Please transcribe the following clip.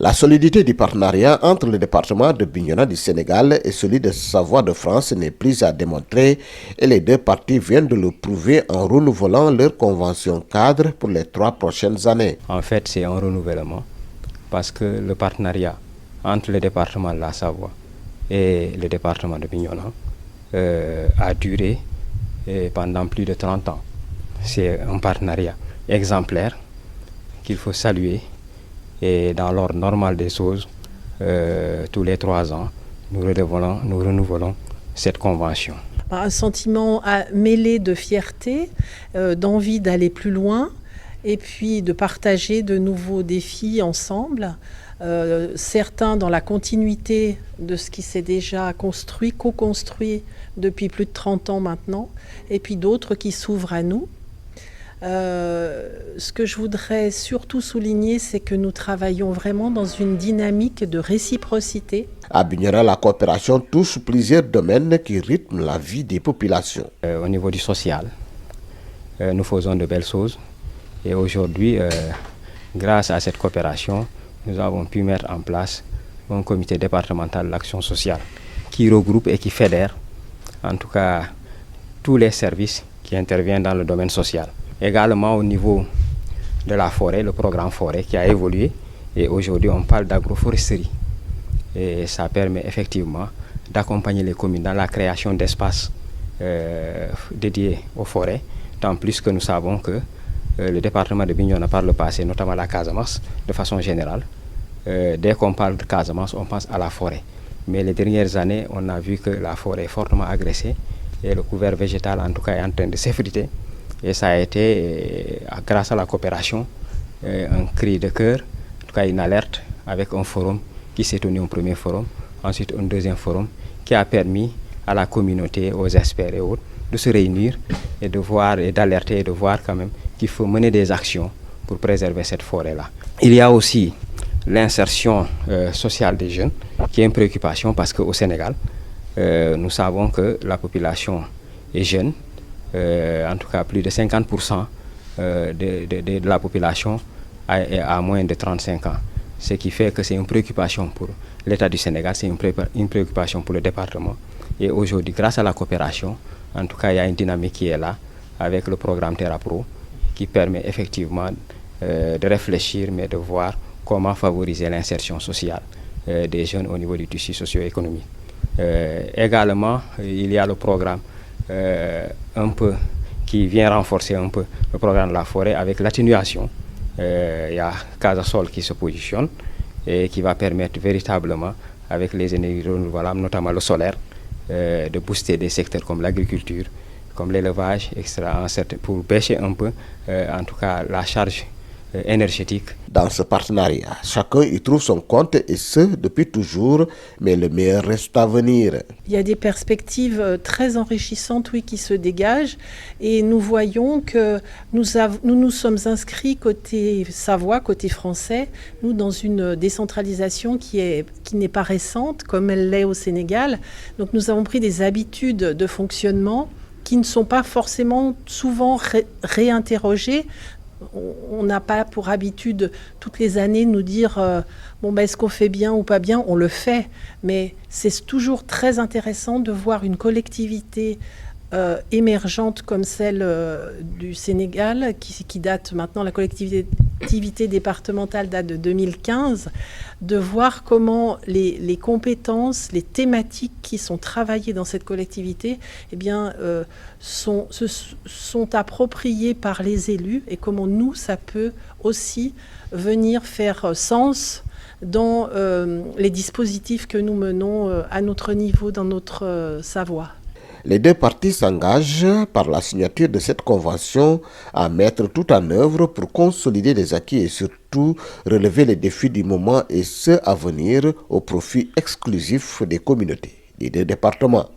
La solidité du partenariat entre le département de Bignona du Sénégal et celui de Savoie de France n'est plus à démontrer et les deux parties viennent de le prouver en renouvelant leur convention cadre pour les 3 prochaines années. En fait, c'est un renouvellement parce que le partenariat entre le département de la Savoie et le département de Bignona a duré pendant plus de 30 ans. C'est un partenariat exemplaire qu'il faut saluer. Et dans l'ordre normal des choses, tous les 3 ans, nous renouvelons cette convention. Un sentiment mêlé de fierté, d'envie d'aller plus loin et puis de partager de nouveaux défis ensemble. Certains dans la continuité de ce qui s'est déjà construit, co-construit depuis plus de 30 ans maintenant, et puis d'autres qui s'ouvrent à nous. Ce que je voudrais surtout souligner, c'est que nous travaillons vraiment dans une dynamique de réciprocité. À Bignona, la coopération touche plusieurs domaines qui rythment la vie des populations. Au niveau du social, nous faisons de belles choses. Et aujourd'hui, grâce à cette coopération, nous avons pu mettre en place un comité départemental de l'action sociale qui regroupe et qui fédère, en tout cas, tous les services qui interviennent dans le domaine social. Également au niveau de la forêt, le programme forêt qui a évolué et aujourd'hui on parle d'agroforesterie. Et ça permet effectivement d'accompagner les communes dans la création d'espaces dédiés aux forêts, tant plus que nous savons que le département de Bignona par le passé, notamment la Casamance, de façon générale, dès qu'on parle de Casamance, on pense à la forêt. Mais les dernières années, on a vu que la forêt est fortement agressée et le couvert végétal en tout cas est en train de s'effriter. Et ça a été, grâce à la coopération, un cri de cœur, en tout cas une alerte avec un forum qui s'est tenu, un premier forum, ensuite un deuxième forum qui a permis à la communauté, aux experts et autres, de se réunir et de voir et d'alerter et de voir quand même qu'il faut mener des actions pour préserver cette forêt-là. Il y a aussi l'insertion sociale des jeunes qui est une préoccupation parce qu'au Sénégal, nous savons que la population est jeune. En tout cas, plus de 50% de la population a moins de 35 ans. Ce qui fait que c'est une préoccupation pour l'État du Sénégal, c'est une préoccupation pour le département. Et aujourd'hui, grâce à la coopération, en tout cas, il y a une dynamique qui est là avec le programme TerraPro qui permet effectivement de réfléchir, mais de voir comment favoriser l'insertion sociale des jeunes au niveau du tissu socio-économique. Également, il y a le programme un peu qui vient renforcer un peu le programme de la forêt avec l'atténuation. Il y a Casasol qui se positionne et qui va permettre véritablement avec les énergies renouvelables, notamment le solaire, de booster des secteurs comme l'agriculture, comme l'élevage, etc. pour baisser un peu, en tout cas, la charge énergétique. Dans ce partenariat, chacun y trouve son compte et ce, depuis toujours, mais le meilleur reste à venir. Il y a des perspectives très enrichissantes, oui, qui se dégagent et nous voyons que nous sommes inscrits côté Savoie, côté français, nous dans une décentralisation qui n'est pas récente comme elle l'est au Sénégal. Donc nous avons pris des habitudes de fonctionnement qui ne sont pas forcément souvent réinterrogées. On n'a pas pour habitude toutes les années nous dire est-ce qu'on fait bien ou pas bien, on le fait, mais c'est toujours très intéressant de voir une collectivité émergente comme celle du Sénégal qui date maintenant, la collectivité départementale date de 2015, de voir comment les compétences, les thématiques qui sont travaillées dans cette collectivité sont appropriées par les élus et comment nous, ça peut aussi venir faire sens dans les dispositifs que nous menons à notre niveau, dans notre Savoie. Les deux parties s'engagent par la signature de cette convention à mettre tout en œuvre pour consolider les acquis et surtout relever les défis du moment et ceux à venir au profit exclusif des communautés des deux départements.